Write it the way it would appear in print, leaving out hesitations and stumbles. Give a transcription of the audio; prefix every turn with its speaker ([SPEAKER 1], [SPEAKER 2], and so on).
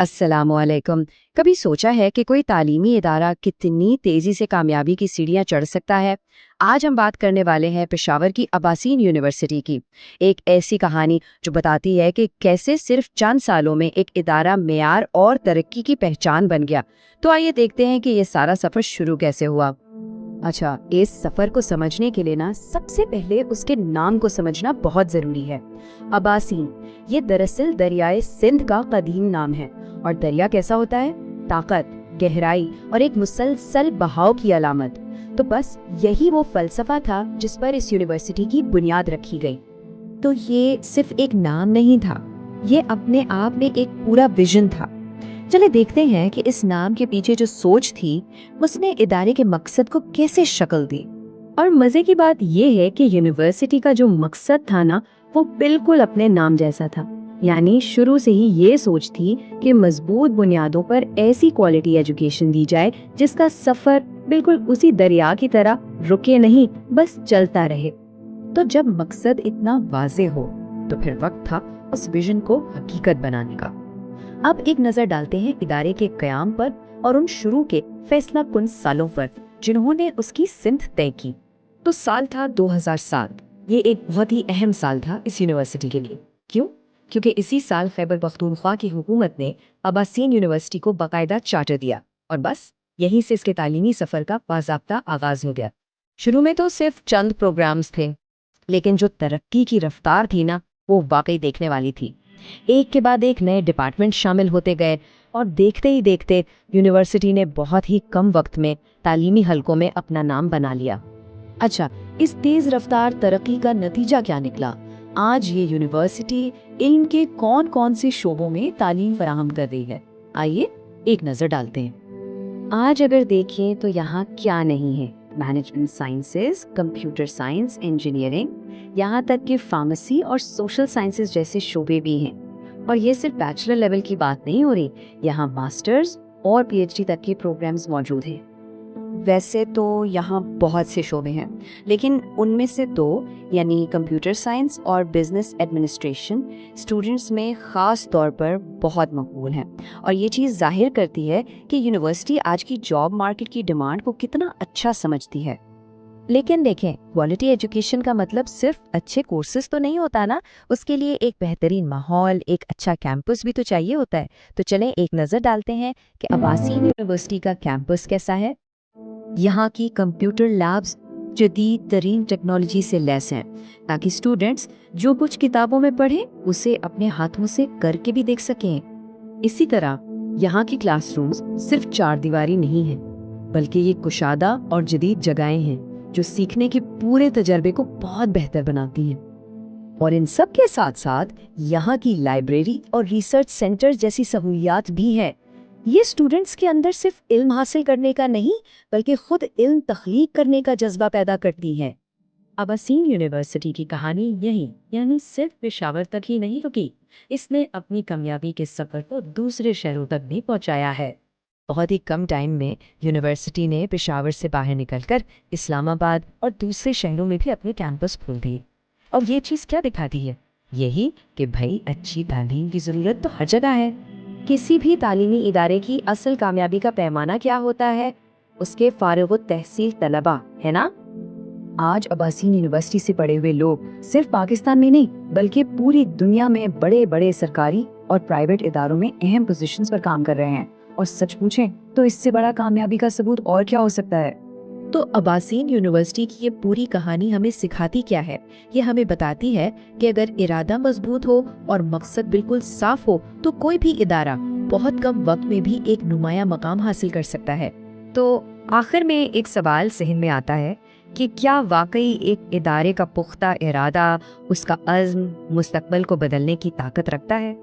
[SPEAKER 1] अस्सलाम वालेकुम। कभी सोचा है कि कोई तालीमी इदारा कितनी तेज़ी से कामयाबी की सीढ़ियाँ चढ़ सकता है? आज हम बात करने वाले हैं पेशावर की अब्बासीन यूनिवर्सिटी की। एक ऐसी कहानी जो बताती है कि कैसे सिर्फ चंद सालों में एक इदारा मेयार और तरक्की की पहचान बन गया। तो आइए देखते हैं कि ये सारा सफ़र शुरू कैसे हुआ। अच्छा, इस सफर को समझने के लिए ना सबसे पहले उसके नाम को समझना बहुत जरूरी है। अबासीन, ये दरअसल दरियाए सिंध का कदीम नाम है। और दरिया कैसा होता है? ताकत, गहराई और एक मुसलसल बहाव की अलामत। तो बस यही वो फलसफा था जिस पर इस यूनिवर्सिटी की बुनियाद रखी गई। तो ये सिर्फ एक नाम नहीं था, ये अपने आप में एक पूरा विजन था। चले देखते हैं कि इस नाम के पीछे जो सोच थी, उसने इदारे के मकसद को कैसे शक्ल दी। और मजे की बात यह है कि यूनिवर्सिटी का जो मकसद था ना, वो बिल्कुल अपने नाम जैसा था। यानी शुरू से ही ये सोच थी कि मजबूत बुनियादों पर ऐसी क्वालिटी एजुकेशन दी जाए जिसका सफर बिल्कुल उसी दरिया की तरह रुके नहीं, बस चलता रहे। तो जब मकसद इतना वाज़ेह हो, तो फिर वक्त था उस विजन को हकीकत बनाने का। अब एक नजर डालते हैं इदारे के कयाम पर और उन शुरू के फैसला कुन सालों पर जिन्होंने उसकी सिमत तय की। तो साल था 2007। ये एक बहुत ही अहम साल था इस यूनिवर्सिटी के लिए। क्यों? क्योंकि इसी साल खैबर पख्तूनख्वा की हुकूमत ने अब्बासीन यूनिवर्सिटी को बाकायदा चार्टर दिया और बस यहीं से इसके तालीमी सफर का बाज़ाब्ता आगाज हो गया। शुरू में तो सिर्फ चंद प्रोग्राम्स थे, लेकिन जो तरक्की की रफ्तार थी ना, वो वाकई देखने वाली थी। एक के बाद एक नए डिपार्टमेंट शामिल होते गए और देखते ही देखते यूनिवर्सिटी ने बहुत ही कम वक्त में तालीमी हलकों में अपना नाम बना लिया। अच्छा, इस तेज रफ्तार तरक्की का नतीजा क्या निकला? आज ये यूनिवर्सिटी इल्म के कौन कौन से शोबों में तालीम फराहम कर रही है, आइए एक नजर डालते हैं। आज अगर देखें तो यहाँ क्या नहीं है। Management sciences, computer science, engineering, यहाँ तक कि फार्मेसी और सोशल साइंसेज जैसे शोबे भी हैं। और ये सिर्फ बैचलर लेवल की बात नहीं हो रही, यहाँ मास्टर्स और पीएचडी तक के प्रोग्राम्स मौजूद हैं। वैसे तो यहाँ बहुत से शोबे हैं, लेकिन उनमें से दो यानी कंप्यूटर साइंस और बिजनेस एडमिनिस्ट्रेशन स्टूडेंट्स में ख़ास तौर पर बहुत मकबूल हैं। और ये चीज़ जाहिर करती है कि यूनिवर्सिटी आज की जॉब मार्केट की डिमांड को कितना अच्छा समझती है। लेकिन देखें, क्वालिटी एजुकेशन का मतलब सिर्फ अच्छे कोर्सेज तो नहीं होता ना, उसके लिए एक बेहतरीन माहौल, एक अच्छा कैंपस भी तो चाहिए होता है। तो चलें एक नज़र डालते हैं कि अब्बासीन यूनिवर्सिटी का कैंपस कैसा है। यहाँ की कंप्यूटर लैब्स जदीद तरीन टेक्नोलॉजी से लैस हैं, ताकि स्टूडेंट्स जो कुछ किताबों में पढ़ें उसे अपने हाथों से करके भी देख सकें। इसी तरह यहाँ की क्लासरूम्स सिर्फ चार दीवारी नहीं हैं, बल्कि ये कुशादा और जदीद जगहें हैं जो सीखने के पूरे तजर्बे को बहुत बेहतर बनाती हैं। और इन सब के साथ साथ यहाँ की लाइब्रेरी और रिसर्च सेंटर जैसी सहूलियात भी हैं। ये स्टूडेंट्स के अंदर सिर्फ इल्म हासिल करने का नहीं, बल्कि खुद इल्म तख्लीक करने का जज्बा पैदा करती हैं। अब्बासीन यूनिवर्सिटी की कहानी यही यानी सिर्फ पेशावर तक ही नहीं रुकी, इसने अपनी कामयाबी के सफर को दूसरे शहरों तक भी पहुंचाया है। बहुत ही कम टाइम में यूनिवर्सिटी ने पेशावर से बाहर निकलकर इस्लामाबाद और दूसरे शहरों में भी अपने कैंपस खोल दिए। और ये चीज़ क्या दिखाती है? यही कि भाई अच्छी तालीम की ज़रूरत तो हर जगह है। किसी भी तालीमी इदारे की असल कामयाबी का पैमाना क्या होता है? उसके फारिग तहसील तलबा, है ना? आज अब्बासीन यूनिवर्सिटी से पढ़े हुए लोग सिर्फ पाकिस्तान में नहीं, बल्कि पूरी दुनिया में बड़े बड़े सरकारी और प्राइवेट इदारों में अहम पोजीशंस पर काम कर रहे हैं। और सच पूछें तो इससे बड़ा कामयाबी का सबूत और क्या हो सकता है? तो अब्बासीन यूनिवर्सिटी की ये पूरी कहानी हमें सिखाती क्या है? ये हमें बताती है कि अगर इरादा मजबूत हो और मकसद बिल्कुल साफ हो, तो कोई भी इदारा बहुत कम वक्त में भी एक नुमाया मकाम हासिल कर सकता है। तो आखिर में एक सवाल जहन में आता है कि क्या वाकई एक इदारे का पुख्ता इरादा, उसका अज़्म मुस्तकबिल को बदलने की ताकत रखता है?